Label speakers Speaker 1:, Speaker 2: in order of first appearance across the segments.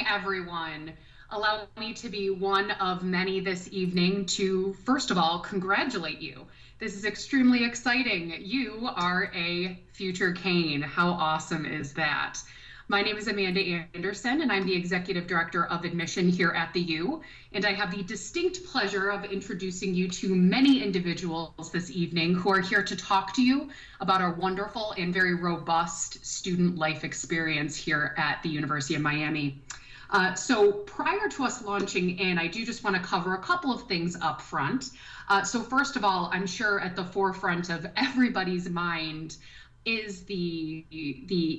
Speaker 1: everyone. Allow me to be one of many this evening to, first of all, congratulate you. This is extremely exciting. You are a future Kane. How awesome is that? My name is Amanda Anderson, and I'm the Executive Director of Admission here at the U. And I have the distinct pleasure of introducing you to many individuals this evening who are here to talk to you about our wonderful and very robust student life experience here at the University of Miami. So prior to us launching in, I do just want to cover a couple of things up front. So first of all, I'm sure at the forefront of everybody's mind is the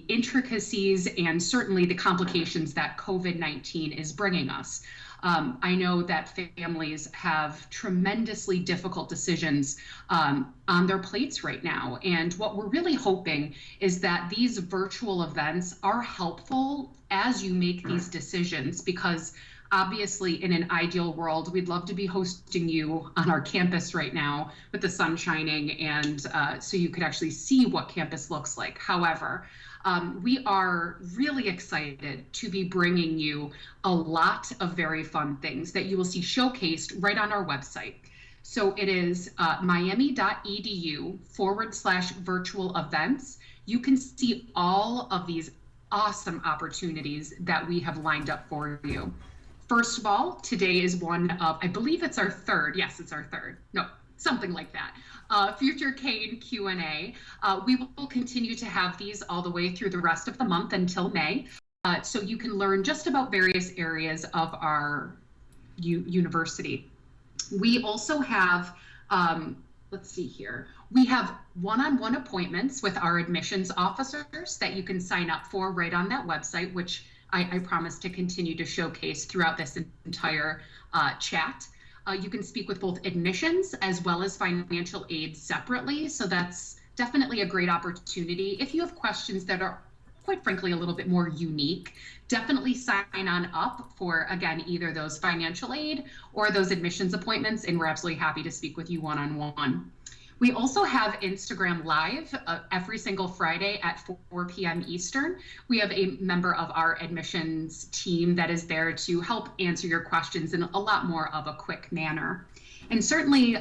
Speaker 1: intricacies and certainly the complications that COVID-19 is bringing us. I know that families have tremendously difficult decisions on their plates right now. And what we're really hoping is that these virtual events are helpful as you make these decisions, because obviously in an ideal world, we'd love to be hosting you on our campus right now with the sun shining and so you could actually see what campus looks like. However, we are really excited to be bringing you a lot of very fun things that you will see showcased right on our website. So it is miami.edu/virtual events. You can see all of these awesome opportunities that we have lined up for you. First of all, today is one of, I believe it's our third. Yes, it's our third. No, something like that. Future Kane Q&A. We will continue to have these all the way through the rest of the month until May. So you can learn just about various areas of our university. We also have, let's see here. We have one-on-one appointments with our admissions officers that you can sign up for right on that website, which I promise to continue to showcase throughout this entire chat. You can speak with both admissions as well as financial aid separately. So that's definitely a great opportunity. If you have questions that are, quite frankly, a little bit more unique, definitely sign on up for, again, either those financial aid or those admissions appointments, and we're absolutely happy to speak with you one-on-one. We also have Instagram Live every single Friday at 4 p.m. Eastern. We have a member of our admissions team that is there to help answer your questions in a lot more of a quick manner. And certainly,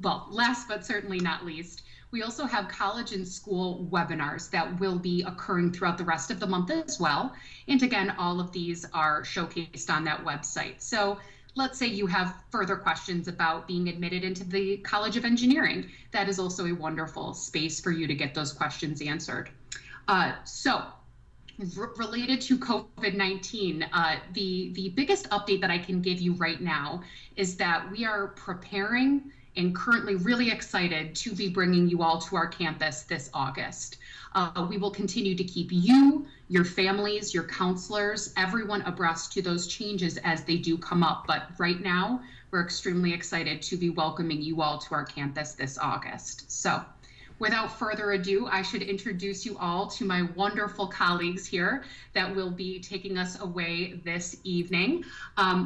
Speaker 1: well, last but certainly not least, we also have college and school webinars that will be occurring throughout the rest of the month as well. And again, all of these are showcased on that website. So let's say you have further questions about being admitted into the College of Engineering. That is also a wonderful space for you to get those questions answered. Related to COVID-19, the biggest update that I can give you right now is that we are preparing and currently really excited to be bringing you all to our campus this August. We will continue to keep you, your families, your counselors, everyone abreast to those changes as they do come up. But right now, we're extremely excited to be welcoming you all to our campus this August. So without further ado, I should introduce you all to my wonderful colleagues here that will be taking us away this evening.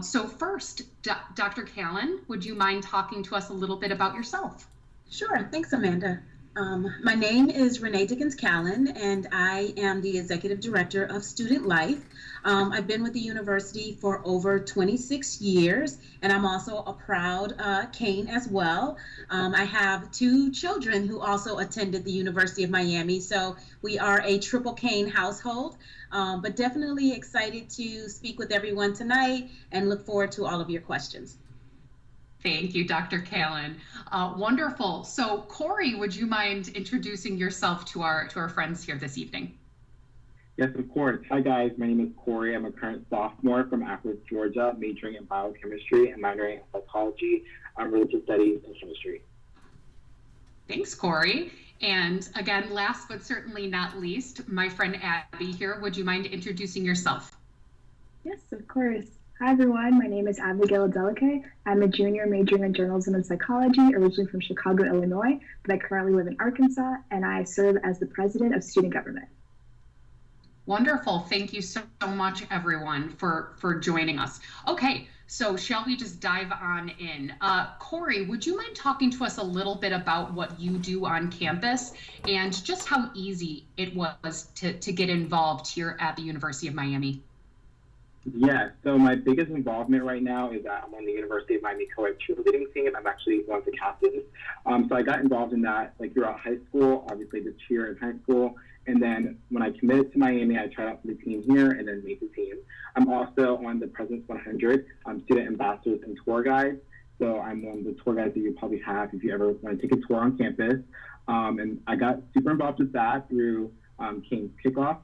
Speaker 1: So first, Dr. Callan, would you mind talking to us a little bit about yourself?
Speaker 2: Sure, thanks, Amanda. My name is Renee Callan, and I am the Executive Director of Student Life. I've been with the university for over 26 years, and I'm also a proud Kane as well. I have two children who also attended the University of Miami, so we are a triple Kane household, but definitely excited to speak with everyone tonight and look forward to all of your questions.
Speaker 1: Thank you, Dr. Callan. Wonderful. So, Cory, would you mind introducing yourself to our friends here this evening?
Speaker 3: Yes, of course. Hi, guys. My name is Cory. I'm a current sophomore from Athens, Georgia, majoring in biochemistry and minoring in psychology, religious studies, and chemistry.
Speaker 1: Thanks, Cory. And again, last but certainly not least, my friend Abby here. Would you mind introducing yourself?
Speaker 4: Yes, of course. Hi everyone, my name is Abigail Adeleke. I'm a junior majoring in journalism and psychology, originally from Chicago, Illinois, but I currently live in Arkansas, and I serve as the president of student government.
Speaker 1: Wonderful. Thank you so much, everyone, for joining us. Okay, so shall we just dive on in? Cory, would you mind talking to us a little bit about what you do on campus and just how easy it was to get involved here at the University of Miami?
Speaker 3: Yeah, so my biggest involvement right now is that I'm on the University of Miami co-ed cheerleading team. I'm actually one of the captains. So I got involved in that like throughout high school, obviously the cheer in high school. And then when I committed to Miami, I tried out for the team here and then made the team. I'm also on the President's 100 student ambassadors and tour guides. So I'm one of the tour guides that you probably have if you ever want to take a tour on campus. And I got super involved with that through King's Kickoff.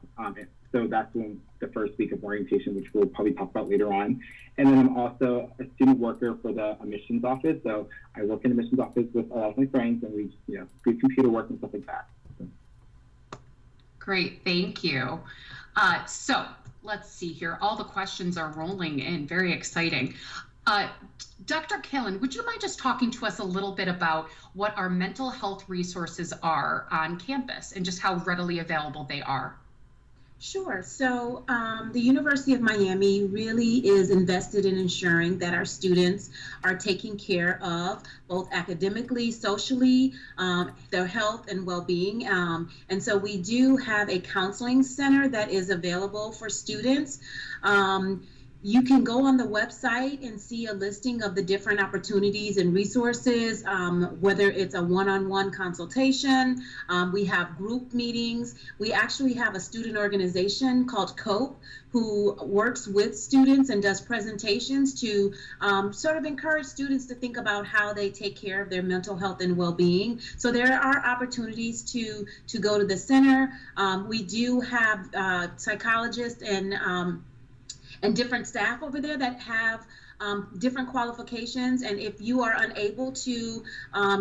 Speaker 3: So that's when the first week of orientation, which we'll probably talk about later on. And then I'm also a student worker for the admissions office. So I work in the admissions office with a lot of my friends, and we, do computer work and stuff like that.
Speaker 1: Great, thank you. So let's see here. All the questions are rolling in, very exciting. Dr. Callan, would you mind just talking to us a little bit about what our mental health resources are on campus and just how readily available they are?
Speaker 2: Sure. So the University of Miami really is invested in ensuring that our students are taken care of both academically, socially, their health and well-being. And so we do have a counseling center that is available for students. You can go on the website and see a listing of the different opportunities and resources, whether it's a one-on-one consultation, we have group meetings. We actually have a student organization called COPE who works with students and does presentations to sort of encourage students to think about how they take care of their mental health and well-being. So there are opportunities to go to the center. We do have psychologists and different staff over there that have different qualifications, and if you are unable to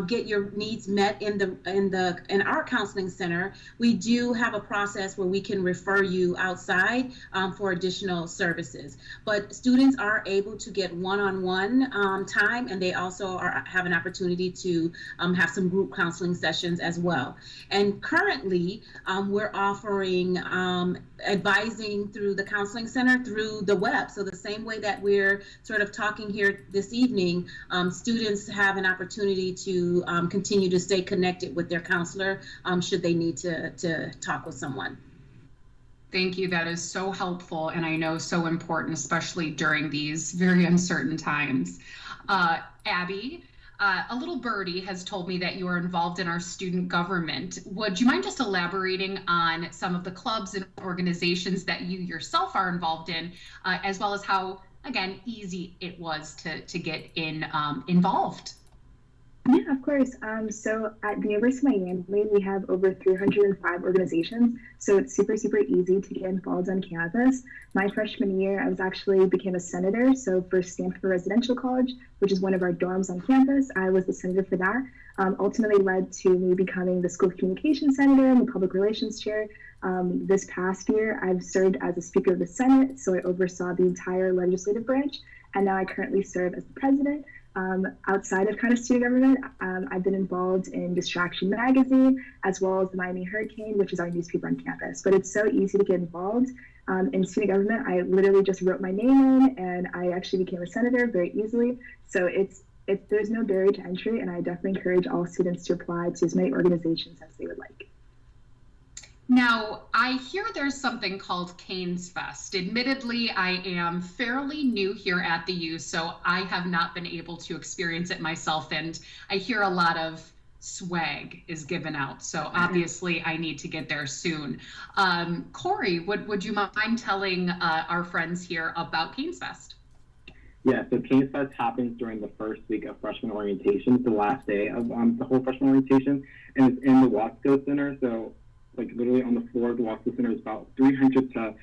Speaker 2: get your needs met in our counseling center, we do have a process where we can refer you outside for additional services. But students are able to get one-on-one time, and they also have an opportunity to have some group counseling sessions as well. And currently, we're offering advising through the counseling center through the web. So the same way that we're sort of talking here this evening, students have an opportunity to continue to stay connected with their counselor should they need to talk with someone.
Speaker 1: Thank you. That is so helpful, and I know so important, especially during these very uncertain times. Abby, a little birdie has told me that you are involved in our student government. Would you mind just elaborating on some of the clubs and organizations that you yourself are involved in, as well as how, again, easy it was to get involved?
Speaker 4: Yeah, of course. So at the University of Miami, we have over 305 organizations, so it's super, super easy to get involved on campus. My freshman year, I became a senator, so for Stanford Residential College, which is one of our dorms on campus, I was the senator for that. Ultimately led to me becoming the school communications senator and the public relations chair. This past year, I've served as a speaker of the Senate, so I oversaw the entire legislative branch, and now I currently serve as the president. Outside of kind of student government, I've been involved in Distraction Magazine, as well as the Miami Hurricane, which is our newspaper on campus. But it's so easy to get involved in student government. I literally just wrote my name in, and I actually became a senator very easily. So there's no barrier to entry, and I definitely encourage all students to apply to as many organizations as they would like.
Speaker 1: Now, I hear there's something called Canes Fest. Admittedly, I am fairly new here at the U, so I have not been able to experience it myself, and I hear a lot of swag is given out, so obviously I need to get there soon. Cory, would you mind telling our friends here about Canes Fest?
Speaker 3: Yeah, so Canes Fest happens during the first week of freshman orientation. It's the last day of the whole freshman orientation, and it's in the Wasco Center, so like literally on the floor of the Wasco Center is about 300 to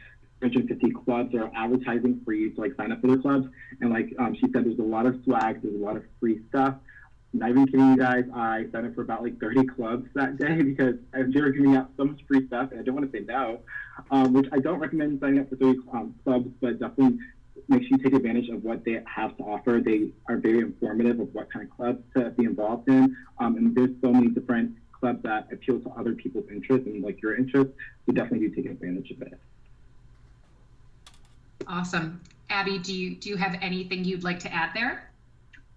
Speaker 3: 350 clubs are advertising for you to like sign up for their clubs. And like she said, there's a lot of swag, there's a lot of free stuff. Not even kidding you guys, I signed up for about like 30 clubs that day because they were giving out so much free stuff, and I don't want to say no, which I don't recommend signing up for 30 clubs, but definitely make sure you take advantage of what they have to offer. They are very informative of what kind of clubs to be involved in, and there's so many different clubs that appeal to other people's interests and like your interests, so definitely do take advantage of it.
Speaker 1: Awesome. Abby, do you have anything you'd like to add there?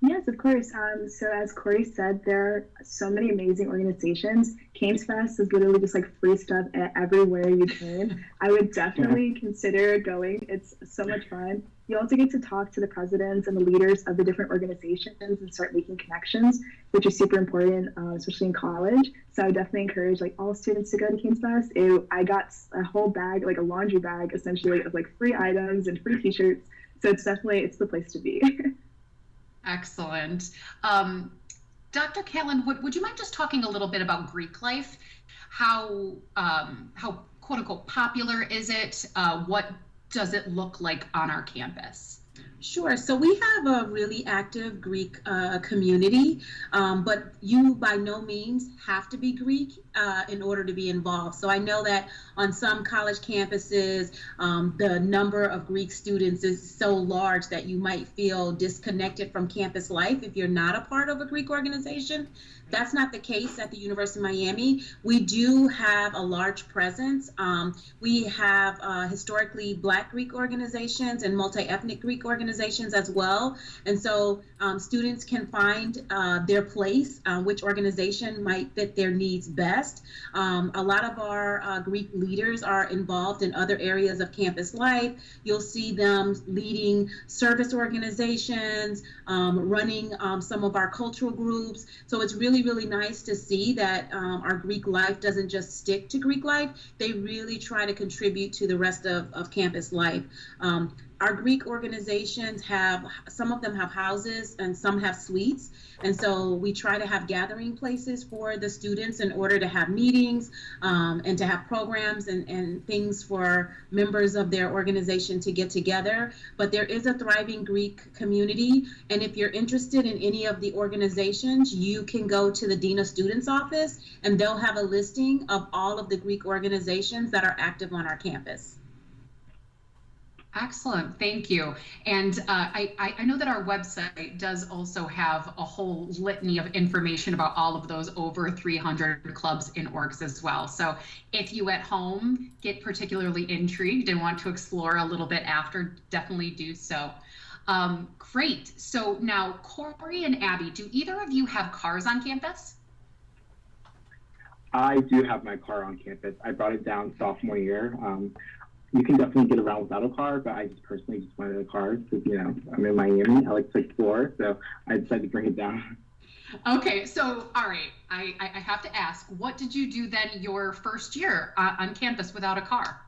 Speaker 4: Yes, of course. So as Cory said, there are so many amazing organizations. Campus Fest is literally just like free stuff everywhere you turn. I would definitely consider going. It's so much fun. You also get to talk to the presidents and the leaders of the different organizations and start making connections, which is super important, especially in college. So I would definitely encourage like all students to go to Campus Fest. I got a whole bag, like a laundry bag, essentially of like free items and free T-shirts. So it's the place to be.
Speaker 1: Excellent. Dr. Callan, would you mind just talking a little bit about Greek life? How quote unquote popular is it? What does it look like on our campus?
Speaker 2: Sure. So we have a really active Greek community, but you by no means have to be Greek in order to be involved. So I know that on some college campuses, the number of Greek students is so large that you might feel disconnected from campus life if you're not a part of a Greek organization. That's not the case at the University of Miami. We do have a large presence. We have historically Black Greek organizations and multi-ethnic Greek organizations as well. And so students can find their place, which organization might fit their needs best. A lot of our Greek leaders are involved in other areas of campus life. You'll see them leading service organizations, running some of our cultural groups. So it's really nice to see that our Greek life doesn't just stick to Greek life. They really try to contribute to the rest of campus life. Our Greek organizations some of them have houses and some have suites. And so we try to have gathering places for the students in order to have meetings and to have programs and things for members of their organization to get together. But there is a thriving Greek community. And if you're interested in any of the organizations, you can go to the Dean of Students office and they'll have a listing of all of the Greek organizations that are active on our campus.
Speaker 1: Excellent, thank you. And I know that our website does also have a whole litany of information about all of those over 300 clubs and orgs as well. So if you at home get particularly intrigued and want to explore a little bit after, definitely do so. Great, so now Cory and Abby, do either of you have cars on campus?
Speaker 3: I do have my car on campus. I brought it down sophomore year. You can definitely get around without a car, but I just personally just wanted a car because, you know, I'm in Miami. I like to explore, so I decided to bring it down.
Speaker 1: Okay, so all right, I have to ask, what did you do then your first year on campus without a car?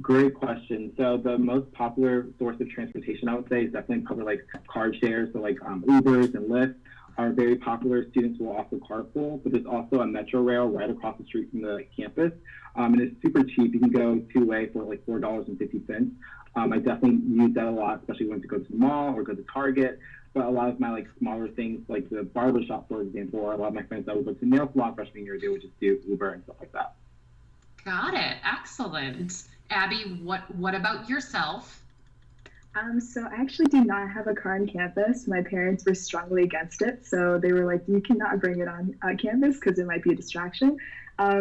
Speaker 3: Great question. So the most popular source of transportation, I would say, is definitely probably like car shares. So like Ubers and Lyft are very popular. Students will also carpool, but there's also a metro rail right across the street from the campus. And it's super cheap. You can go two-way for like $4.50. I definitely use that a lot, especially when to go to the mall or go to Target. But a lot of my like smaller things, like the barber shop, for example, or a lot of my friends that would go to nail salon freshman year, they would just do Uber and stuff like that.
Speaker 1: Got it. Excellent. Abby, what about yourself?
Speaker 4: So I actually do not have a car on campus. My parents were strongly against it. So they were like, you cannot bring it on campus because it might be a distraction.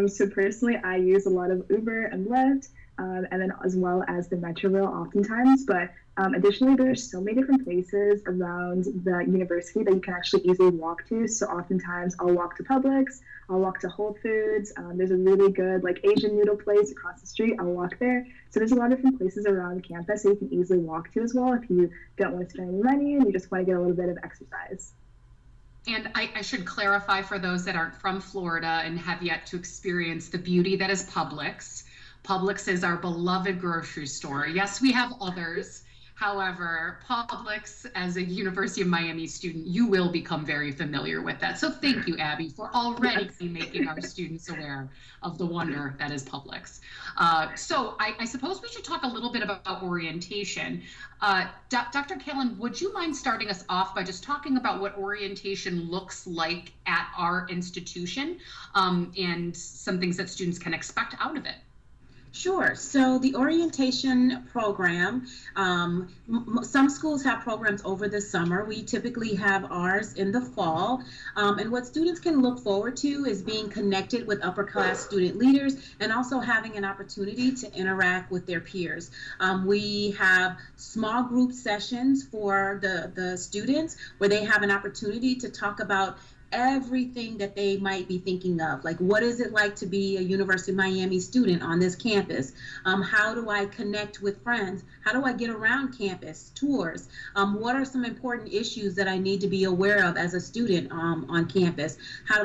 Speaker 4: So personally, I use a lot of Uber and Lyft, and then as well as the Metro Rail oftentimes. But additionally, there's so many different places around the university that you can actually easily walk to. So oftentimes I'll walk to Publix, I'll walk to Whole Foods. There's a really good like Asian noodle place across the street. I'll walk there. So there's a lot of different places around campus that you can easily walk to as well if you don't want to spend any money and you just want to get a little bit of exercise.
Speaker 1: And I should clarify for those that aren't from Florida and have yet to experience the beauty that is Publix. Publix is our beloved grocery store. Yes, we have others. However, Publix, as a University of Miami student, you will become very familiar with that. So thank you, Abby, for already making our students aware of the wonder that is Publix. So I suppose we should talk a little bit about orientation. Dr. Callan, would you mind starting us off by just talking about what orientation looks like at our institution and some things that students can expect out of it?
Speaker 2: Sure. So the orientation program, some schools have programs over the summer. We typically have ours in the fall. And what students can look forward to is being connected with upper class student leaders and also having an opportunity to interact with their peers. We have small group sessions for the students where they have an opportunity to talk about everything that they might be thinking of, like what is it like to be a University of Miami student on this campus? How do I connect with friends? How do I get around campus, tours? What are some important issues that I need to be aware of as a student on campus?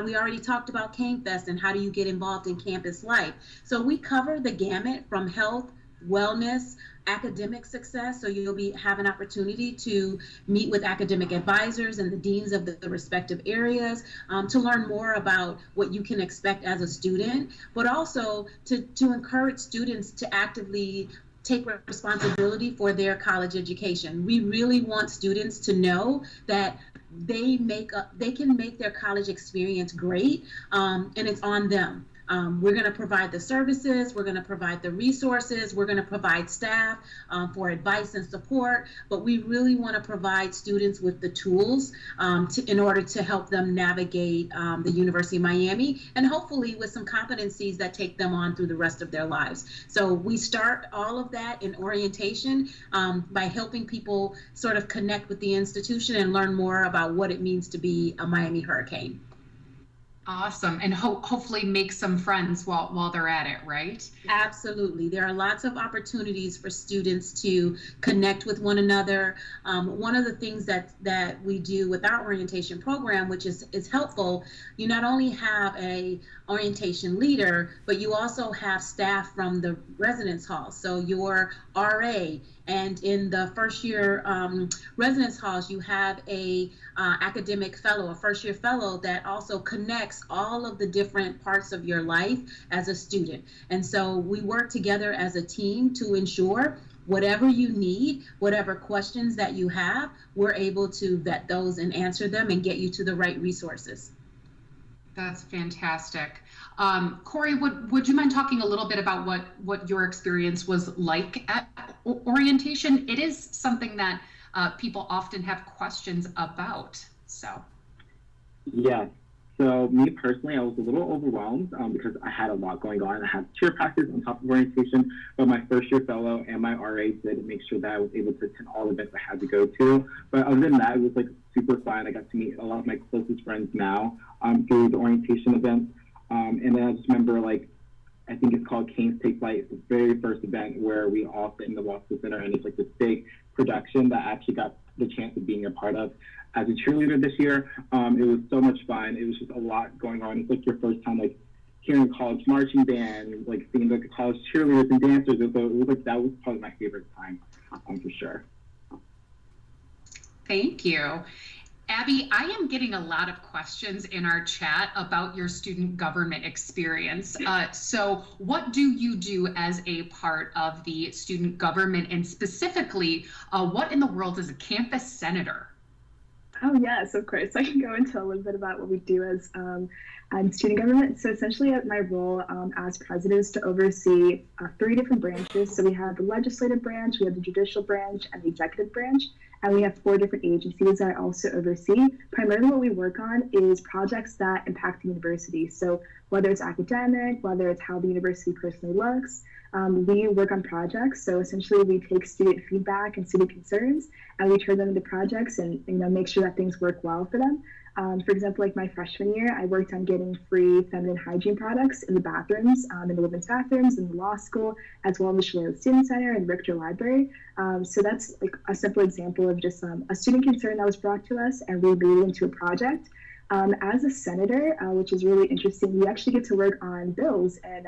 Speaker 2: We already talked about Campfest and how do you get involved in campus life? So we cover the gamut from health, wellness, academic success. So you'll have an opportunity to meet with academic advisors and the deans of the respective areas to learn more about what you can expect as a student, but also to encourage students to actively take responsibility for their college education. We really want students to know that they can make their college experience great, and it's on them. We're going to provide the services, we're going to provide the resources, we're going to provide staff for advice and support, but we really want to provide students with the tools in order to help them navigate the University of Miami, and hopefully with some competencies that take them on through the rest of their lives. So we start all of that in orientation by helping people sort of connect with the institution and learn more about what it means to be a Miami Hurricane.
Speaker 1: Awesome. And hopefully make some friends while they're at it, right?
Speaker 2: Absolutely. There are lots of opportunities for students to connect with one another. One of the things that we do with our orientation program, which is helpful, you not only have a orientation leader, but you also have staff from the residence hall. So your RA, and in the first year residence halls, you have a academic fellow, a first year fellow that also connects all of the different parts of your life as a student. And so we work together as a team to ensure whatever you need, whatever questions that you have, we're able to vet those and answer them and get you to the right resources.
Speaker 1: That's fantastic. Cory, would you mind talking a little bit about what your experience was like at orientation? It is something that people often have questions about. So.
Speaker 3: Yeah. So me personally, I was a little overwhelmed because I had a lot going on. I had cheer practice on top of orientation, but my first year fellow and my RA did make sure that I was able to attend all the events I had to go to. But other than that, it was like super fun. I got to meet a lot of my closest friends now through the orientation events. And then I just remember, like, I think it's called Canes Take Flight. It's the very first event where we all sit in the Wasco Center, and it's like this big production that I actually got the chance of being a part of as a cheerleader this year. It was so much fun. It was just a lot going on. It's like your first time, like, hearing college marching band, like seeing the college cheerleaders and dancers. So it was like, that was probably my favorite time, for sure.
Speaker 1: Thank you. Abby, I am getting a lot of questions in our chat about your student government experience. So what do you do as a part of the student government, and specifically, what in the world is a campus senator?
Speaker 4: Oh yes, of course. I can go into a little bit about what we do as student government. So essentially my role as president is to oversee 3 different branches. So we have the legislative branch, we have the judicial branch, and the executive branch. And we have 4 different agencies that I also oversee. Primarily what we work on is projects that impact the university. So whether it's academic, whether it's how the university personally looks, we work on projects. So essentially we take student feedback and student concerns and we turn them into projects and make sure that things work well for them. For example, like my freshman year, I worked on getting free feminine hygiene products in the bathrooms, in the women's bathrooms, in the law school, as well as the Shalala Student Center and Richter Library. So that's like a simple example of just a student concern that was brought to us, and we made it into a project. As a senator, which is really interesting, you actually get to work on bills and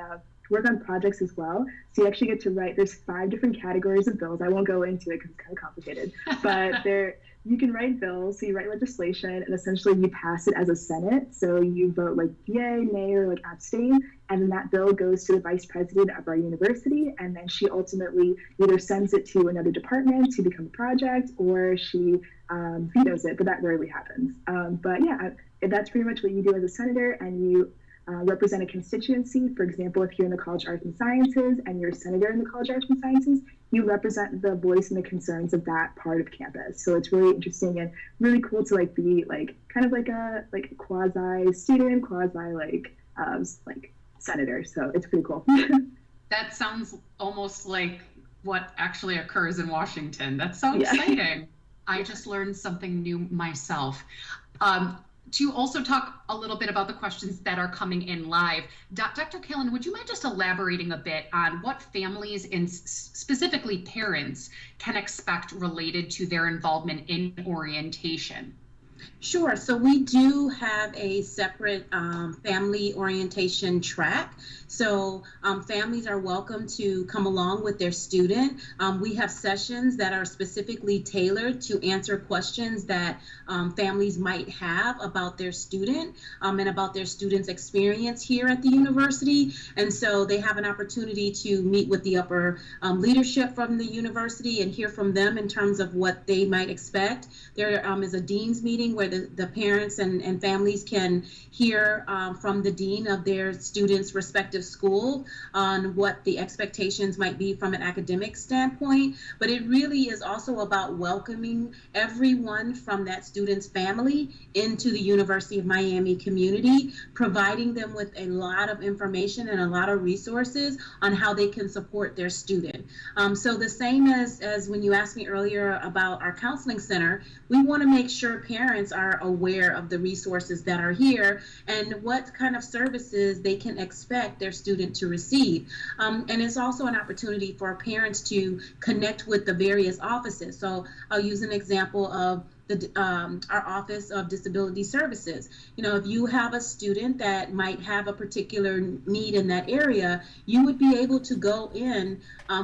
Speaker 4: work on projects as well. So you actually get to write, there's 5 different categories of bills. I won't go into it because it's kind of complicated, but you can write bills, so you write legislation, and essentially you pass it as a Senate. So you vote like yay, nay, or like abstain, and then that bill goes to the vice president of our university, and then she ultimately either sends it to another department to become a project, or she vetoes it, but that rarely happens. But yeah, that's pretty much what you do as a senator, and you represent a constituency. For example, if you're in the College of Arts and Sciences and you're a senator in the College of Arts and Sciences, you represent the voice and the concerns of that part of campus. So it's really interesting and really cool to like be like kind of like a quasi student, quasi like senator. So it's pretty cool.
Speaker 1: That sounds almost like what actually occurs in Washington. That's so exciting. I just learned something new myself. To also talk a little bit about the questions that are coming in live, Dr. Callan, would you mind just elaborating a bit on what families and specifically parents can expect related to their involvement in orientation?
Speaker 2: Sure. So we do have a separate family orientation track. So families are welcome to come along with their student. We have sessions that are specifically tailored to answer questions that families might have about their student and about their student's experience here at the university. And so they have an opportunity to meet with the upper leadership from the university and hear from them in terms of what they might expect. There is a dean's meeting where the parents and families can hear from the dean of their student's respective school on what the expectations might be from an academic standpoint. But it really is also about welcoming everyone from that student's family into the University of Miami community, providing them with a lot of information and a lot of resources on how they can support their student. So the same as when you asked me earlier about our counseling center, we want to make sure parents are aware of the resources that are here and what kind of services they can expect their student to receive. And it's also an opportunity for parents to connect with the various offices. So I'll use an example of our Office of Disability Services. You know, if you have a student that might have a particular need in that area, you would be able to go in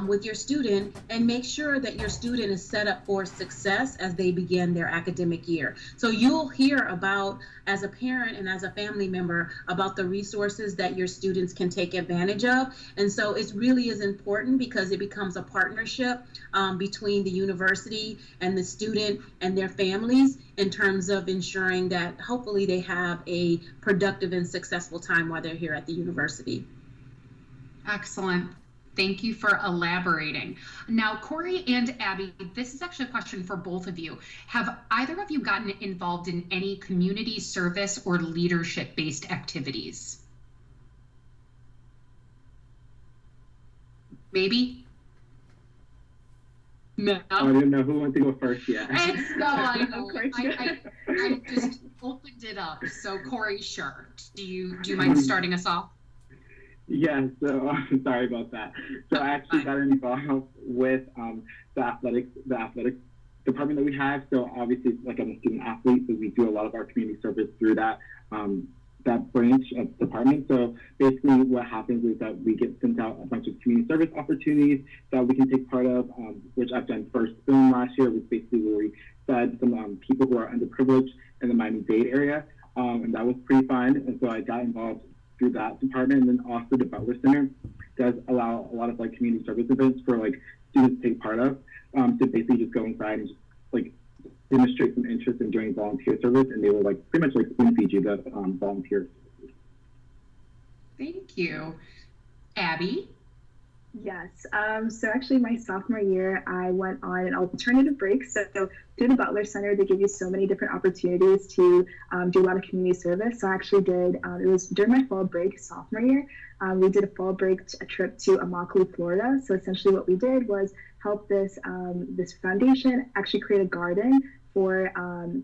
Speaker 2: with your student and make sure that your student is set up for success as they begin their academic year. So you'll hear about, as a parent and as a family member, about the resources that your students can take advantage of. And so it really is important because it becomes a partnership between the university and the student and their families in terms of ensuring that hopefully they have a productive and successful time while they're here at the university.
Speaker 1: Excellent. Thank you for elaborating. Now, Cory and Abby, this is actually a question for both of you. Have either of you gotten involved in any community service or leadership-based activities? Maybe? No.
Speaker 3: I didn't know who wanted to go first yet.
Speaker 1: No, I know. I just opened it up. So, Cory, sure. Do you mind starting us off?
Speaker 3: Yeah, so sorry about that. So I actually got involved with the athletics department that we have. So obviously, like I'm a student athlete, so we do a lot of our community service through that branch of department. So basically what happens is that we get sent out a bunch of community service opportunities that we can take part of, which I've done first film last year, was basically where we fed some people who are underprivileged in the Miami-Dade area. And that was pretty fun. And so I got involved through that department. And then also the Butler Center does allow a lot of like community service events for like students to take part of, to basically just go inside and just like demonstrate some interest in doing volunteer service, and they will like pretty much like spoon feed you the volunteers.
Speaker 1: Thank you. Abby?
Speaker 4: Yes. So actually my sophomore year, I went on an alternative break. So through the Butler Center, they give you so many different opportunities to do a lot of community service. So I actually did, it was during my fall break sophomore year, we did a fall break trip to Immokalee, Florida. So essentially what we did was help this foundation actually create a garden for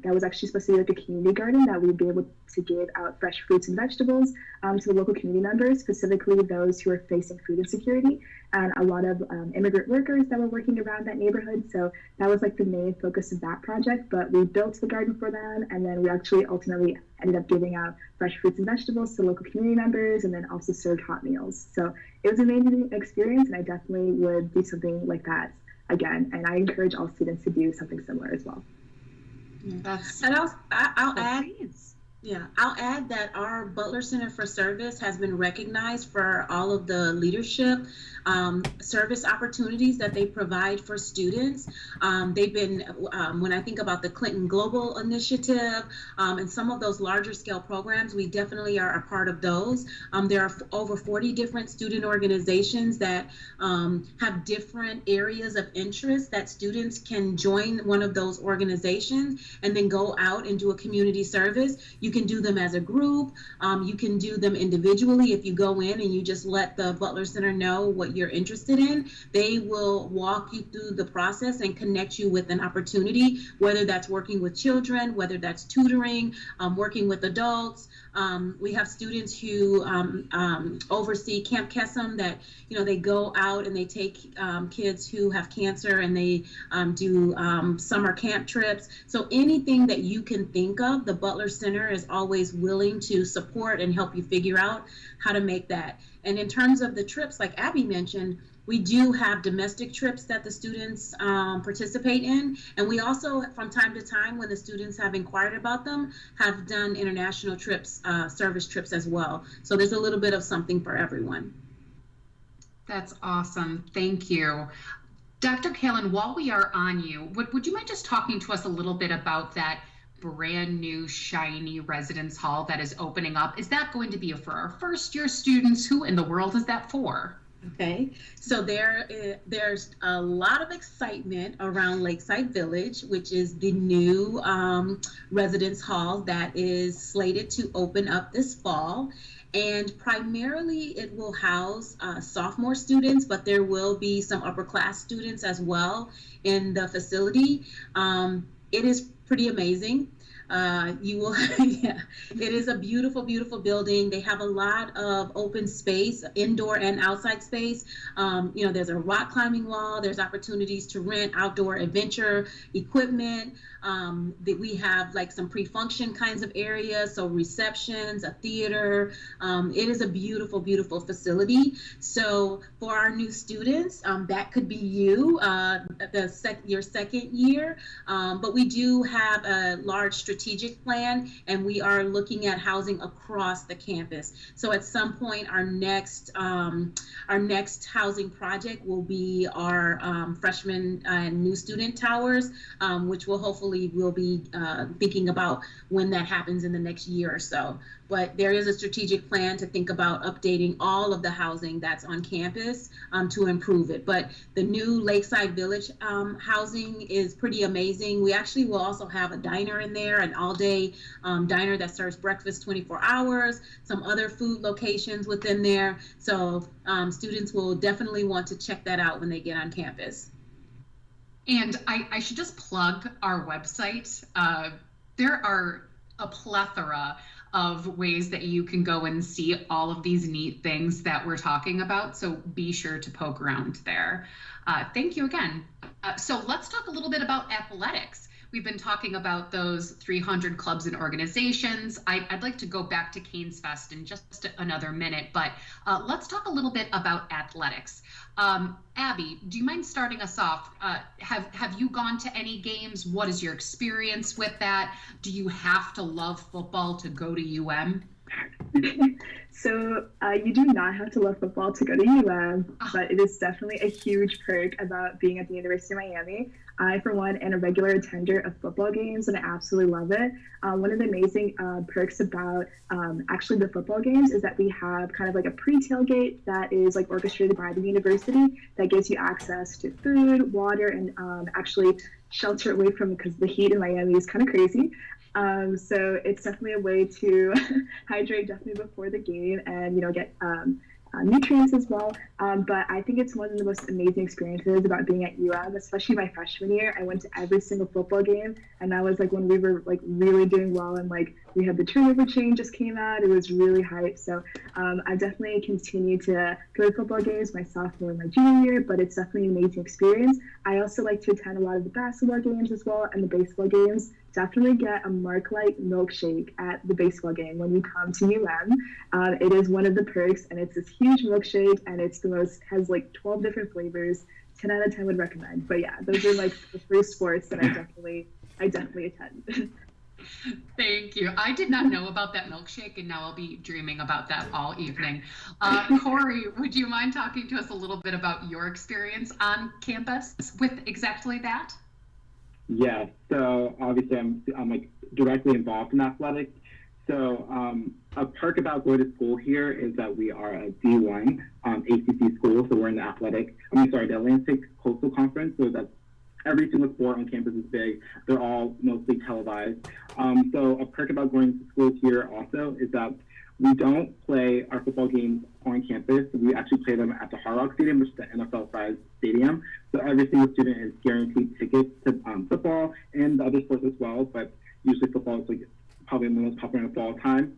Speaker 4: that was actually supposed to be like a community garden that we'd be able to give out fresh fruits and vegetables to the local community members, specifically those who are facing food insecurity, and a lot of immigrant workers that were working around that neighborhood. So that was like the main focus of that project. But we built the garden for them, and then we actually ultimately ended up giving out fresh fruits and vegetables to local community members, and then also served hot meals. So it was an amazing experience, and I definitely would do something like that again. And I encourage all students to do something similar as well.
Speaker 1: That's
Speaker 2: and I'll add. Yeah, I'll add that our Butler Center for Service has been recognized for all of the leadership service opportunities that they provide for students. They've been, when I think about the Clinton Global Initiative and some of those larger scale programs, we definitely are a part of those. There are over 40 different student organizations that have different areas of interest that students can join one of those organizations and then go out and do a community service. You can do them as a group. You can do them individually. If you go in and you just let the Butler Center know what you're interested in, they will walk you through the process and connect you with an opportunity, whether that's working with children, whether that's tutoring, working with adults. We have students who oversee Camp Kesem that, they go out and they take kids who have cancer and they do summer camp trips. So anything that you can think of, the Butler Center is always willing to support and help you figure out how to make that. And in terms of the trips, like Abby mentioned, we do have domestic trips that the students participate in. And we also, from time to time, when the students have inquired about them, have done international trips, service trips as well. So there's a little bit of something for everyone.
Speaker 1: That's awesome. Thank you. Dr. Callan, while we are on you, would you mind just talking to us a little bit about that brand new shiny residence hall that is opening up? Is that going to be for our first year students? Who in the world is that for?
Speaker 2: Okay, so there's a lot of excitement around Lakeside Village, which is the new residence hall that is slated to open up this fall. And primarily it will house sophomore students, but there will be some upper class students as well in the facility. It is pretty amazing. You will, yeah, it is a beautiful, beautiful building. They have a lot of open space, indoor and outside space. There's a rock climbing wall. There's opportunities to rent outdoor adventure equipment. That we have like some pre-function kinds of areas, so receptions, a theater. It is a beautiful, beautiful facility. So for our new students, that could be you, your second year. But we do have a large strategic plan, and we are looking at housing across the campus. So at some point, our next housing project will be our freshman and new student towers, which will hopefully we'll be thinking about when that happens in the next year or so. But there is a strategic plan to think about updating all of the housing that's on campus to improve it. But the new Lakeside Village housing is pretty amazing. We actually will also have a diner in there, an all-day diner that serves breakfast 24 hours, some other food locations within there. So students will definitely want to check that out when they get on campus.
Speaker 1: And I should just plug our website. There are a plethora of ways that you can go and see all of these neat things that we're talking about. So be sure to poke around there. Thank you again. So let's talk a little bit about athletics. We've been talking about those 300 clubs and organizations. I'd like to go back to Canes Fest in just another minute, but let's talk a little bit about athletics. Abby, do you mind starting us off? Have you gone to any games? What is your experience with that? Do you have to love football to go to UM?
Speaker 4: So you do not have to love football to go to UM, but it is definitely a huge perk about being at the University of Miami. I, for one, am a regular attender of football games, and I absolutely love it. One of the amazing perks about actually the football games is that we have kind of like a pre-tailgate that is like orchestrated by the university that gives you access to food, water, and actually shelter away from, because the heat in Miami is kind of crazy. So it's definitely a way to hydrate definitely before the game and, get nutrients as well. But I think it's one of the most amazing experiences about being at UM, especially my freshman year. I went to every single football game, and that was like when we were like really doing well, and like we had the turnover chain just came out. It was really hype. So I definitely continue to go to football games my sophomore and my junior year, but it's definitely an amazing experience. I also like to attend a lot of the basketball games as well and the baseball games. Definitely get a Mark-Light milkshake at the baseball game when you come to UM. It is one of the perks, and it's this huge milkshake, and it's has like 12 different flavors. 10 out of 10 would recommend. But yeah, those are like the three sports that I definitely attend.
Speaker 1: Thank you. I did not know about that milkshake, and now I'll be dreaming about that all evening. Cory, would you mind talking to us a little bit about your experience on campus with exactly that?
Speaker 3: Yeah, so obviously I'm like directly involved in athletics. So a perk about going to school here is that we are a D1 ACC school, so we're in the the Atlantic Coastal Conference, so that's every single sport on campus is big. They're all mostly televised. So a perk about going to school here also is that we don't play our football games on campus. We actually play them at the Hard Rock Stadium, which is the NFL-sized stadium. So every single student is guaranteed tickets to football and the other sports as well, but usually football is like probably the most popular of all time.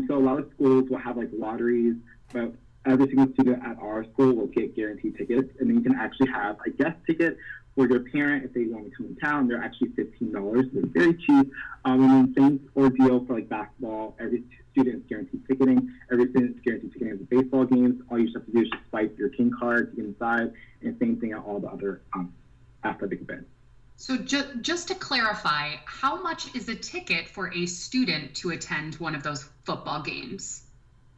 Speaker 3: So a lot of schools will have like lotteries, but every single student at our school will get guaranteed tickets, and then you can actually have a guest ticket for your parent if they want to come in town. They're actually $15, so it's very cheap. And then same ordeal for like basketball. Every student is guaranteed ticketing. Every student is guaranteed ticketing at the baseball games. All you just have to do is just swipe your King card to get inside, and same thing at all the other athletic events.
Speaker 1: So just to clarify, how much is a ticket for a student to attend one of those football games?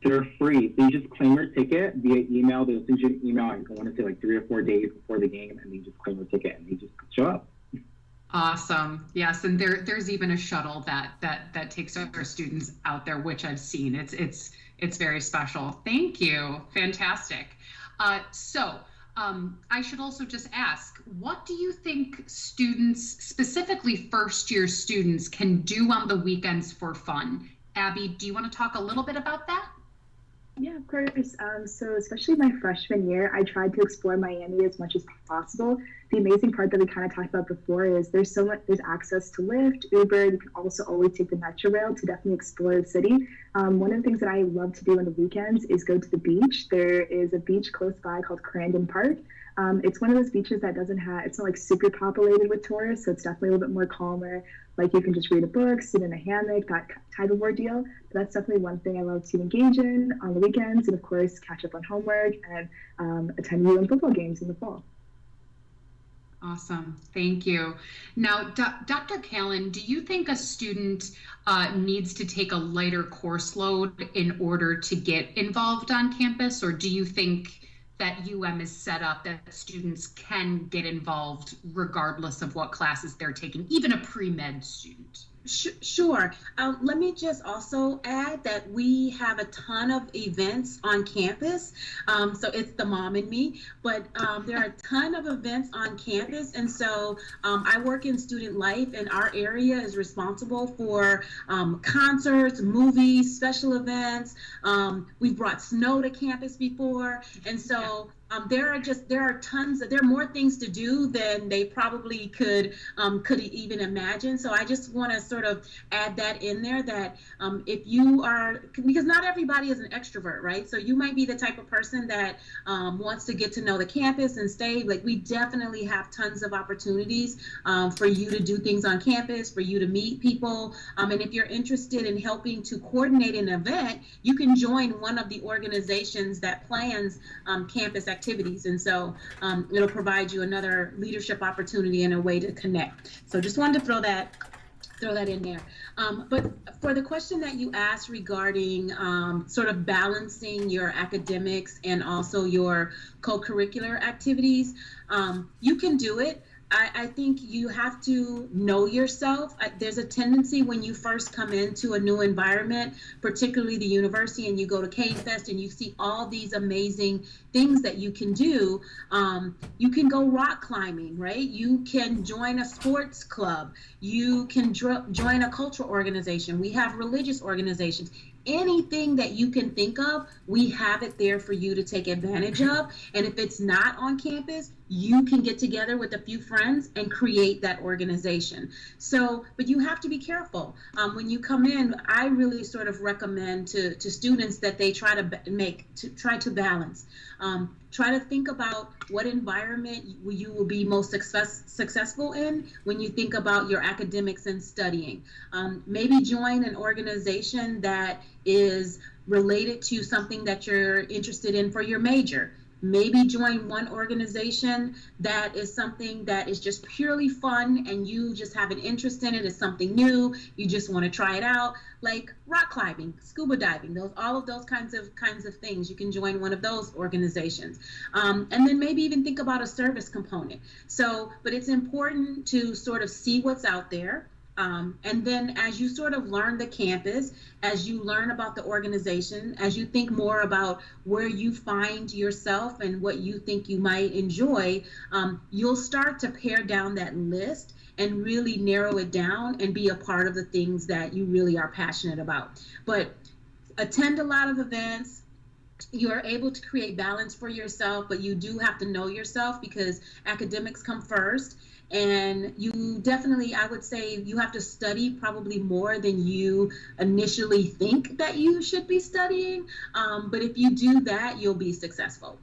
Speaker 3: They're free. So you just claim your ticket via email. They'll send you an email, I want to say like 3 or 4 days before the game, and you just claim your ticket and you just show up.
Speaker 1: Awesome. Yes, and there's even a shuttle that takes our students out there, which I've seen. It's very special. Thank you. Fantastic. I should also just ask, what do you think students, specifically first-year students, can do on the weekends for fun? Abby, do you want to talk a little bit about that?
Speaker 4: Yeah, of course. So especially my freshman year, I tried to explore Miami as much as possible. The amazing part that we kind of talked about before is there's access to Lyft, Uber. You can also always take the Metro Rail to definitely explore the city. One of the things that I love to do on the weekends is go to the beach. There is a beach close by called Crandon Park. It's one of those beaches that it's not like super populated with tourists, so it's definitely a little bit more calmer. Like you can just read a book, sit in a hammock, that type of ordeal. But that's definitely one thing I love to engage in on the weekends, and of course catch up on homework and attend UN football games in the fall.
Speaker 1: Awesome. Thank you. Now, Dr. Callan, do you think a student needs to take a lighter course load in order to get involved on campus, or do you think that UM is set up that students can get involved regardless of what classes they're taking, even a pre-med student?
Speaker 2: Sure. Let me just also add that we have a ton of events on campus. So it's the mom in me, but there are a ton of events on campus. And so I work in student life, and our area is responsible for concerts, movies, special events. We've brought snow to campus before. And so there are more things to do than they probably could even imagine. So I just want to sort of add that in there, that if you are, because not everybody is an extrovert, right? So you might be the type of person that wants to get to know the campus and stay. Like, we definitely have tons of opportunities for you to do things on campus, for you to meet people. And if you're interested in helping to coordinate an event, you can join one of the organizations that plans campus activities, and so it'll provide you another leadership opportunity and a way to connect. So just wanted to throw that in there. But for the question that you asked regarding sort of balancing your academics and also your co-curricular activities, you can do it. I think you have to know yourself. There's a tendency when you first come into a new environment, particularly the university, and you go to K-Fest and you see all these amazing things that you can do. You can go rock climbing, right? You can join a sports club. You can join a cultural organization. We have religious organizations. Anything that you can think of, we have it there for you to take advantage of. And if it's not on campus, you can get together with a few friends and create that organization. So, but you have to be careful. When you come in, I really sort of recommend to students that they try to balance. Try to think about what environment you will be most successful in when you think about your academics and studying. Maybe join an organization that is related to something that you're interested in for your major. maybe join one organization that is something that is just purely fun and you just have an interest in it. It's something new. You just want to try it out, like rock climbing, scuba diving, all of those kinds of things. You can join one of those organizations. And then maybe even think about a service component. So, but it's important to sort of see what's out there. And then as you sort of learn the campus, as you learn about the organization, as you think more about where you find yourself and what you think you might enjoy, you'll start to pare down that list and really narrow it down and be a part of the things that you really are passionate about. But attend a lot of events. You are able to create balance for yourself, but you do have to know yourself because academics come first. And you definitely, I would say, you have to study probably more than you initially think that you should be studying. But if you do that, you'll be successful.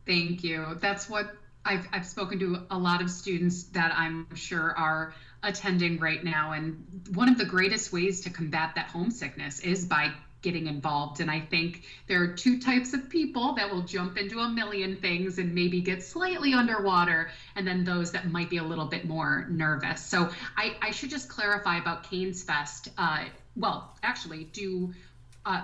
Speaker 1: Thank you. That's what I've spoken to a lot of students that I'm sure are attending right now. And one of the greatest ways to combat that homesickness is by getting involved. And I think there are two types of people that will jump into a million things and maybe get slightly underwater, and then those that might be a little bit more nervous. So I should just clarify about Canes Fest. Well, actually,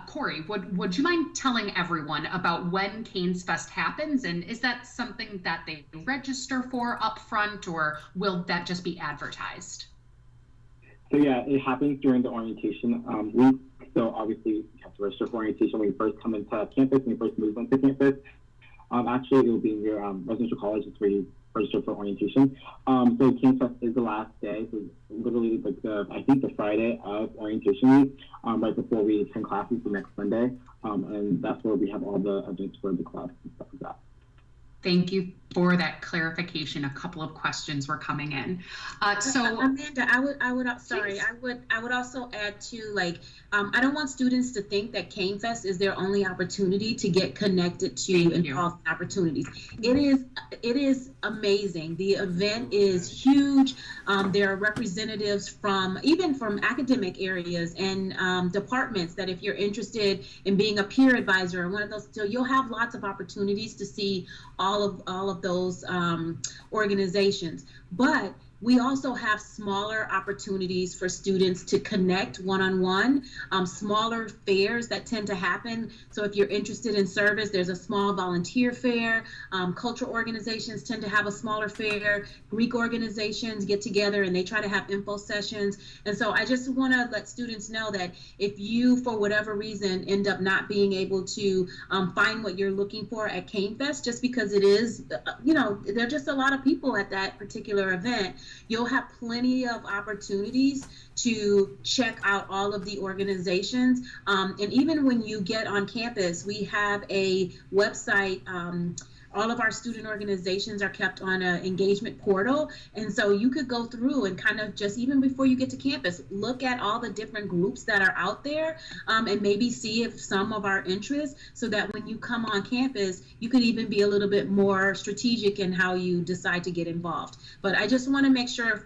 Speaker 1: Cory, would you mind telling everyone about when Canes Fest happens, and is that something that they register for up front, or will that just be advertised?
Speaker 3: So yeah, it happens during the orientation week. So obviously you have to register for orientation when you first come into campus, when you first move onto campus. Actually, it will be in your residential college. It's where you register for orientation. So Canes Fest is the last day. So literally like I think the Friday of orientation week, right before we attend classes the next Sunday. And that's where we have all the events for the club and stuff like that.
Speaker 1: Thank you for that clarification. A couple of questions were coming in. So
Speaker 2: Amanda, I would also add to, like, I don't want students to think that Canes Fest is their only opportunity to get connected to involved opportunities. It is amazing. The event is huge. There are representatives from academic areas and departments that if you're interested in being a peer advisor or one of those, so you'll have lots of opportunities to see all of those organizations. But we also have smaller opportunities for students to connect one-on-one, smaller fairs that tend to happen. So if you're interested in service, there's a small volunteer fair. Cultural organizations tend to have a smaller fair. Greek organizations get together and they try to have info sessions. And so I just want to let students know that if you, for whatever reason, end up not being able to find what you're looking for at Canes Fest, just because it is, there are just a lot of people at that particular event, you'll have plenty of opportunities to check out all of the organizations. And even when you get on campus, we have a website. All of our student organizations are kept on an engagement portal. And so you could go through and kind of just, even before you get to campus, look at all the different groups that are out there and maybe see if some of our interests, so that when you come on campus, you could even be a little bit more strategic in how you decide to get involved. But I just want to make sure,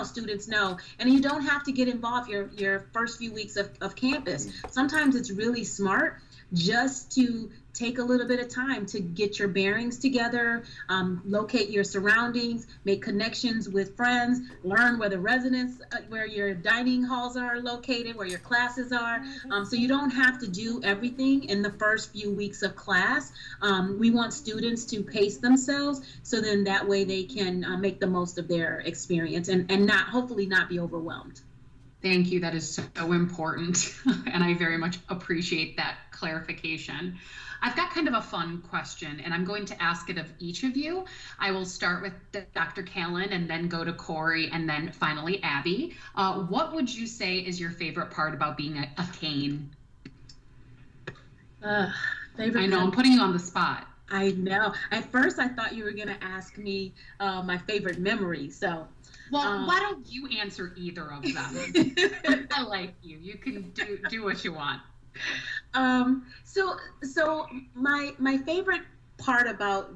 Speaker 2: students know, and you don't have to get involved your first few weeks of campus. Sometimes it's really smart just to take a little bit of time to get your bearings together, locate your surroundings, make connections with friends, learn where the residents, where your dining halls are located, where your classes are. So you don't have to do everything in the first few weeks of class. We want students to pace themselves, so then that way they can make the most of their experience and hopefully not be overwhelmed.
Speaker 1: Thank you. That is so important. And I very much appreciate that clarification. I've got kind of a fun question, and I'm going to ask it of each of you. I will start with Dr. Callan and then go to Cory and then finally Abby. What would you say is your favorite part about being a Cane?
Speaker 2: Favorite
Speaker 1: I know, I'm putting you on the spot.
Speaker 2: I know. At first, I thought you were going to ask me my favorite memory. So,
Speaker 1: well, why don't you answer either of them? I like you. You can do what you want.
Speaker 2: So my favorite part about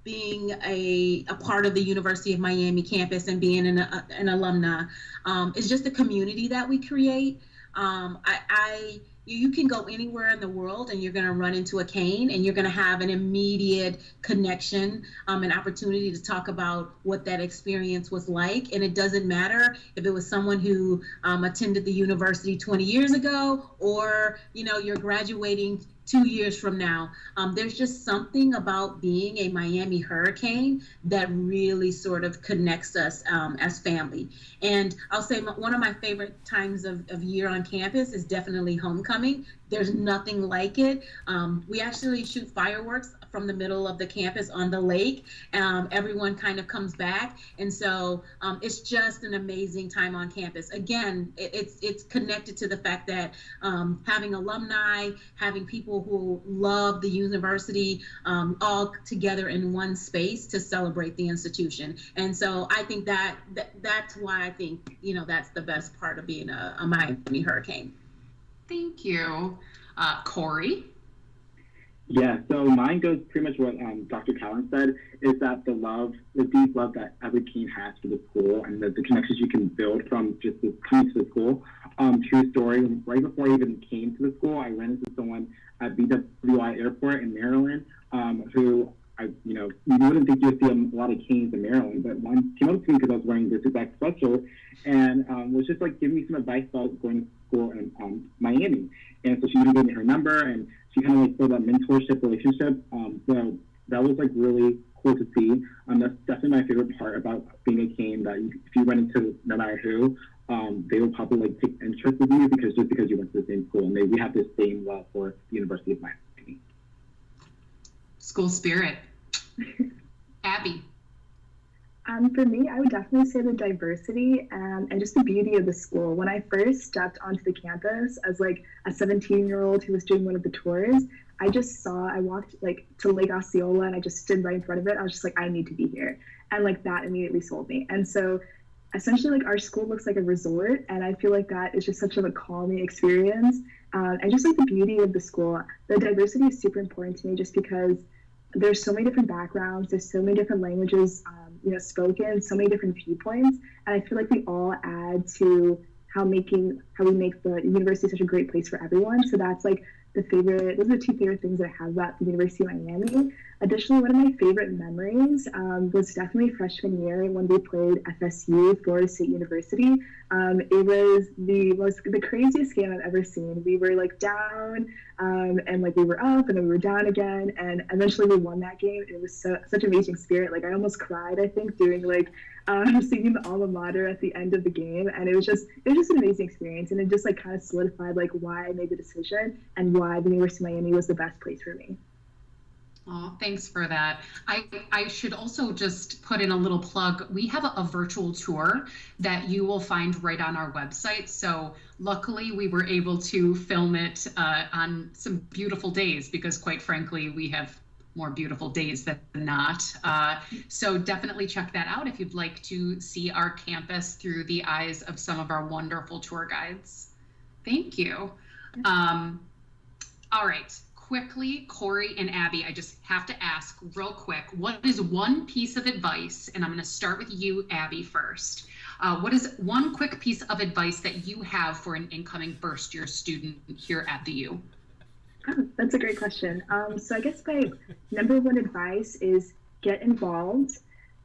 Speaker 2: being a part of the University of Miami campus and being an alumna is just the community that we create. you can go anywhere in the world and you're going to run into a cane, and you're going to have an immediate connection, an opportunity to talk about what that experience was like. And it doesn't matter if it was someone who attended the university 20 years ago, or you're graduating 2 years from now. There's just something about being a Miami Hurricane that really sort of connects us as family. And I'll say one of my favorite times of year on campus is definitely homecoming. There's nothing like it. We actually shoot fireworks from the middle of the campus on the lake. Everyone kind of comes back. And so it's just an amazing time on campus. Again, it's connected to the fact that having alumni, having people who love the university all together in one space to celebrate the institution. And so I think that's why I think, that's the best part of being a Miami Hurricane.
Speaker 1: Thank you. Cory?
Speaker 3: Yeah, so mine goes pretty much what Dr. Callan said, is that the deep love that every teen has for the school, and the connections you can build from just coming to the school. True story, right before I even came to the school, I ran into someone at BWI Airport in Maryland who, you wouldn't think you'd see a lot of canes in Maryland, but one came up to me because I was wearing this exact sweatshirt and was just like giving me some advice about going to school in Miami. And so she even gave me her number, and she kind of like built that mentorship relationship. So that was like really cool to see. That's definitely my favorite part about being a cane, that if you run into no matter who, they will probably like take interest in you because you went to the same school, and we have the same love for the University of Miami.
Speaker 1: School spirit. Abby?
Speaker 4: For me, I would definitely say the diversity and just the beauty of the school. When I first stepped onto the campus as like a 17-year-old who was doing one of the tours, I walked like to Lake Osceola and I just stood right in front of it. I was just like, I need to be here. And like that immediately sold me. And so essentially like our school looks like a resort, and I feel like that is just such a calming experience. And just like the beauty of the school, the diversity is super important to me just because there's so many different backgrounds, there's so many different languages spoken, so many different viewpoints, and I feel like we all add to how we make the university such a great place for everyone. So that's like those are the two favorite things that I have about the University of Miami. Additionally, one of my favorite memories was definitely freshman year when we played FSU, Florida State University. It was the craziest game I've ever seen. We were like down, and like we were up, and then we were down again, and eventually we won that game. It was such amazing spirit. Like I almost cried, I think, doing like singing the alma mater at the end of the game, and it was just an amazing experience, and it just like kind of solidified like why I made the decision and why the University of Miami was the best place for me.
Speaker 1: Oh, thanks for that. I should also just put in a little plug. We have a virtual tour that you will find right on our website. So luckily we were able to film it on some beautiful days, because quite frankly, we have more beautiful days than not. So definitely check that out if you'd like to see our campus through the eyes of some of our wonderful tour guides. Thank you. All right. Quickly, Cory and Abby, I just have to ask real quick, what is one piece of advice, and I'm going to start with you, Abby, first. What is one quick piece of advice that you have for an incoming first-year student here at the U?
Speaker 4: Oh, that's a great question. So I guess my number one advice is get involved,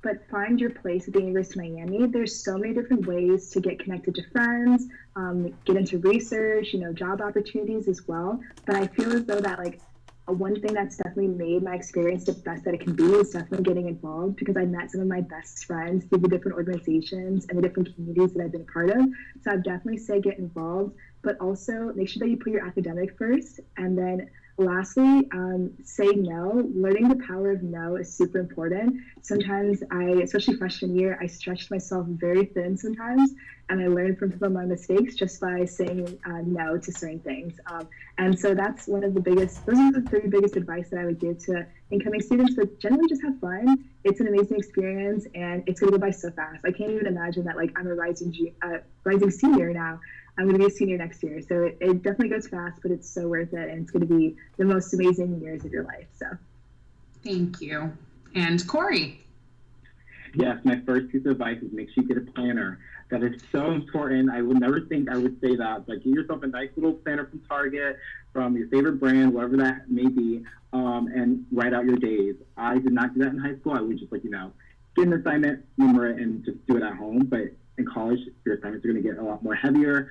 Speaker 4: but find your place at the University of Miami. There's so many different ways to get connected to friends, get into research, job opportunities as well. But I feel as though that like one thing that's definitely made my experience the best that it can be is definitely getting involved, because I met some of my best friends through the different organizations and the different communities that I've been a part of. So I'd definitely say get involved, but also make sure that you put your academic first. And then lastly, say no. Learning the power of no is super important. Sometimes especially freshman year, I stretched myself very thin sometimes, and I learned from some of my mistakes just by saying no to certain things. And so that's those are the three biggest advice that I would give to incoming students, but generally just have fun. It's an amazing experience, and it's gonna go by so fast. I can't even imagine that like I'm a rising senior now. I'm going to be a senior next year. So it definitely goes fast, but it's so worth it. And it's going to be the most amazing years of your life. So
Speaker 1: thank you. And Cory?
Speaker 3: Yes, my first piece of advice is make sure you get a planner. That is so important. I would never think I would say that, but get yourself a nice little planner from Target, from your favorite brand, whatever that may be, and write out your days. I did not do that in high school. I would just, like, get an assignment, number it, and just do it at home. But in college, your assignments are going to get a lot more heavier.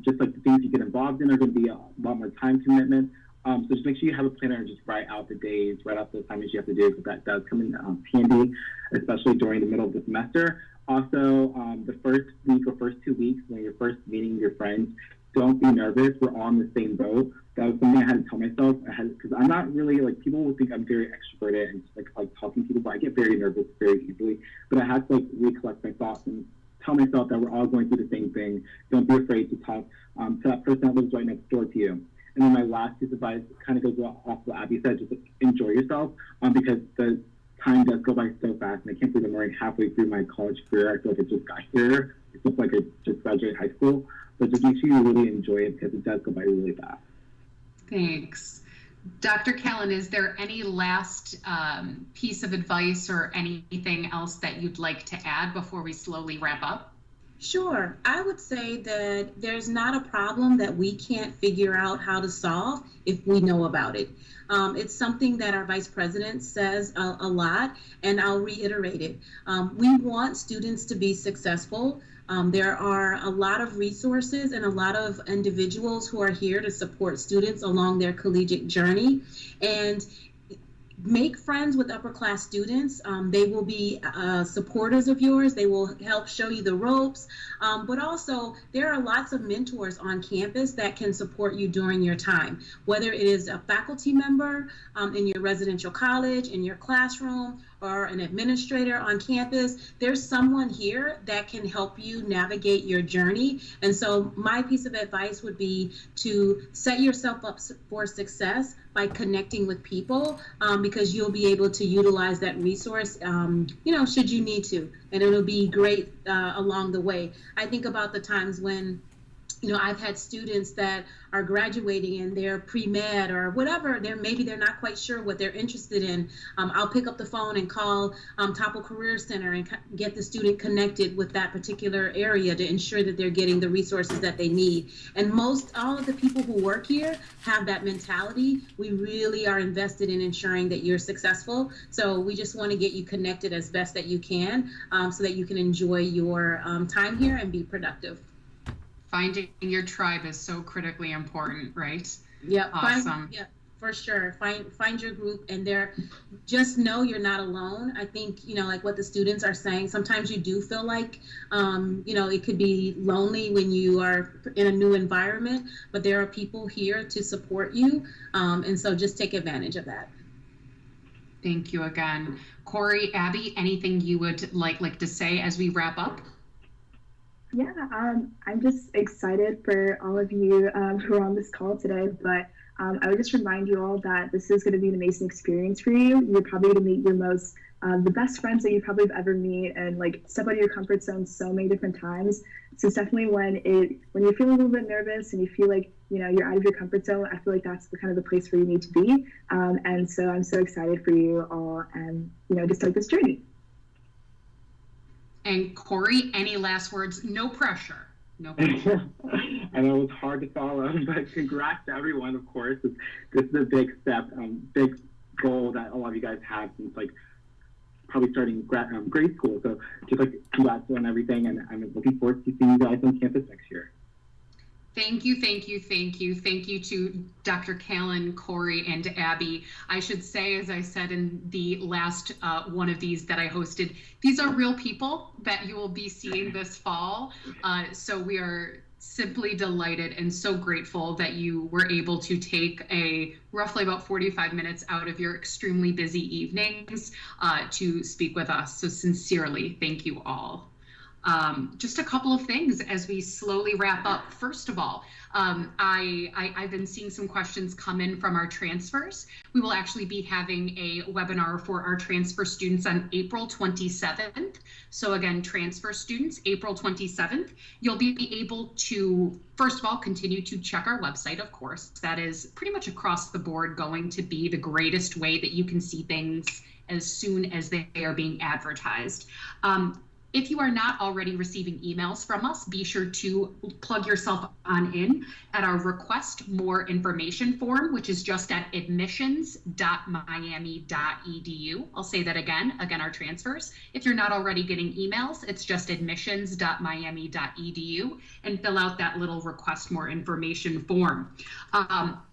Speaker 3: Just like the things you get involved in are going to be a lot more time commitment. So just make sure you have a planner and just write out the days, write out the assignments you have to do, because that does come in handy, especially during the middle of the semester. Also, the first week or first 2 weeks when you're first meeting your friends, don't be nervous. We're all in the same boat. That was something I had to tell myself. Because I'm not really, like, people will think I'm very extroverted and just like talking to people, but I get very nervous very easily. But I had to, like, recollect my thoughts and tell myself that we're all going through the same thing. Don't be afraid to talk to that person that lives right next door to you. And then my last piece of advice kind of goes off what Abby said, just enjoy yourself, because the time does go by so fast, and I can't believe I'm already halfway through my college career. I feel like I just got here. It feels like I just graduated high school. But just make sure you really enjoy it, because it does go by really fast.
Speaker 1: Thanks. Dr. Callan, is there any last piece of advice or anything else that you'd like to add before we slowly wrap up?
Speaker 2: Sure. I would say that there's not a problem that we can't figure out how to solve if we know about it. It's something that our vice president says a lot, and I'll reiterate it. We want students to be successful. There are a lot of resources and a lot of individuals who are here to support students along their collegiate journey. And make friends with upper class students. They will be supporters of yours. They will help show you the ropes. But also, there are lots of mentors on campus that can support you during your time, whether it is a faculty member in your residential college, in your classroom, or an administrator on campus. There's someone here that can help you navigate your journey. And so my piece of advice would be to set yourself up for success by connecting with people, because you'll be able to utilize that resource, should you need to, and it'll be great along the way. I think about the times when I've had students that are graduating and they're pre-med or whatever, maybe they're not quite sure what they're interested in. I'll pick up the phone and call Topple Career Center and get the student connected with that particular area to ensure that they're getting the resources that they need. And all of the people who work here have that mentality. We really are invested in ensuring that you're successful. So we just want to get you connected as best that you can, so that you can enjoy your time here and be productive.
Speaker 1: Finding your tribe is so critically important, right?
Speaker 2: Yeah,
Speaker 1: awesome.
Speaker 2: For sure. Find your group, and just know you're not alone. I think, like what the students are saying, sometimes you do feel like, it could be lonely when you are in a new environment, but there are people here to support you. And so just take advantage of that.
Speaker 1: Thank you again. Cory, Abby, anything you would like to say as we wrap up?
Speaker 4: Yeah, I'm just excited for all of you who are on this call today, but I would just remind you all that this is going to be an amazing experience for you. You're probably going to meet your the best friends that you probably have ever meet, and step out of your comfort zone so many different times. So it's definitely when you feel a little bit nervous and you feel like you're out of your comfort zone, I feel like that's the place where you need to be. And so I'm so excited for you all, and to start this journey.
Speaker 1: And Cory, any last words? No pressure. No pressure.
Speaker 3: I know it's hard to follow, but congrats to everyone, of course. This is a big step, big goal that a lot of you guys have since probably starting grade school. So just congrats on everything, and I'm looking forward to seeing you guys on campus next year.
Speaker 1: Thank you, thank you, thank you. Thank you to Dr. Callan, Cory, and Abby. I should say, as I said in the last one of these that I hosted, these are real people that you will be seeing this fall. So we are simply delighted and so grateful that you were able to take roughly about 45 minutes out of your extremely busy evenings to speak with us. So sincerely, thank you all. Just a couple of things as we slowly wrap up. First of all, I've been seeing some questions come in from our transfers. We will actually be having a webinar for our transfer students on April 27th. So again, transfer students, April 27th, you'll be able to, first of all, continue to check our website, of course. That is pretty much across the board going to be the greatest way that you can see things as soon as they are being advertised. If you are not already receiving emails from us, be sure to plug yourself on in at our request more information form, which is just at admissions.miami.edu. I'll say that again, our transfers. If you're not already getting emails, it's just admissions.miami.edu, and fill out that little request more information form.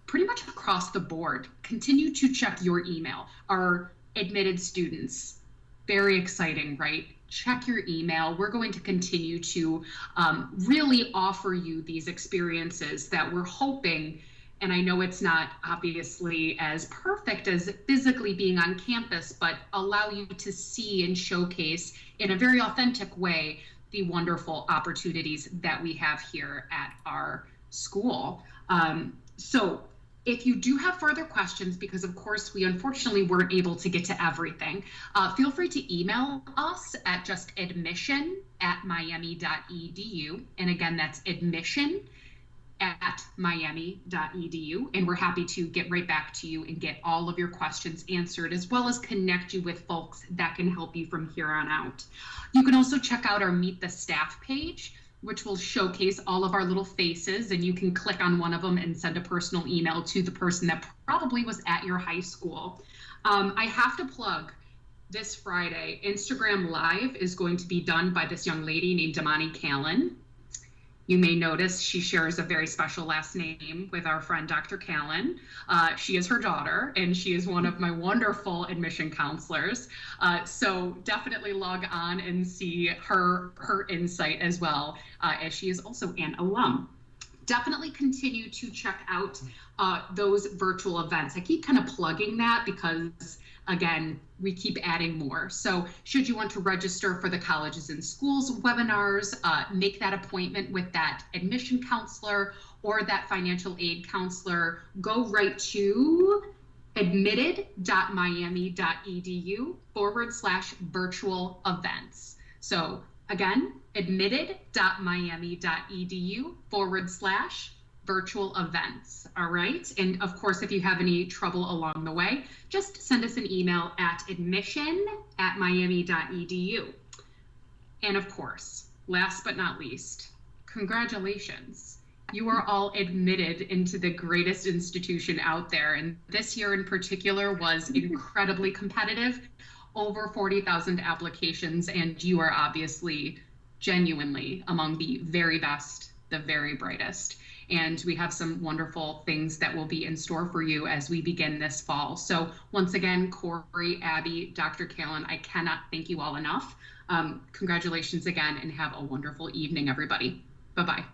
Speaker 1: Pretty much across the board, continue to check your email. Our admitted students, very exciting, right? Check your email. We're going to continue to really offer you these experiences that we're hoping, and I know it's not obviously as perfect as physically being on campus, but allow you to see and showcase in a very authentic way the wonderful opportunities that we have here at our school. So if you do have further questions, because of course we unfortunately weren't able to get to everything, feel free to email us at just admission@miami.edu. And again, that's admission@miami.edu. And we're happy to get right back to you and get all of your questions answered, as well as connect you with folks that can help you from here on out. You can also check out our Meet the Staff page, which will showcase all of our little faces, and you can click on one of them and send a personal email to the person that probably was at your high school. I have to plug this Friday, Instagram Live is going to be done by this young lady named Callan. You may notice she shares a very special last name with our friend Dr. Callan. She is her daughter, and she is one of my wonderful admission counselors. So definitely log on and see her insight as well, as she is also an alum. Definitely continue to check out those virtual events. I keep kind of plugging that because, again, we keep adding more. So should you want to register for the Colleges and Schools webinars, make that appointment with that admission counselor or that financial aid counselor, go right to admitted.miami.edu/virtual events. So again, admitted.miami.edu/virtual events. All right. And of course, if you have any trouble along the way, just send us an email at admission@miami.edu. And of course, last but not least, congratulations. You are all admitted into the greatest institution out there. And this year in particular was incredibly competitive, over 40,000 applications, and you are obviously genuinely among the very best, the very brightest. And we have some wonderful things that will be in store for you as we begin this fall. So once again, Cory, Abby, Dr. Callan, I cannot thank you all enough. Congratulations again, and have a wonderful evening, everybody. Bye-bye.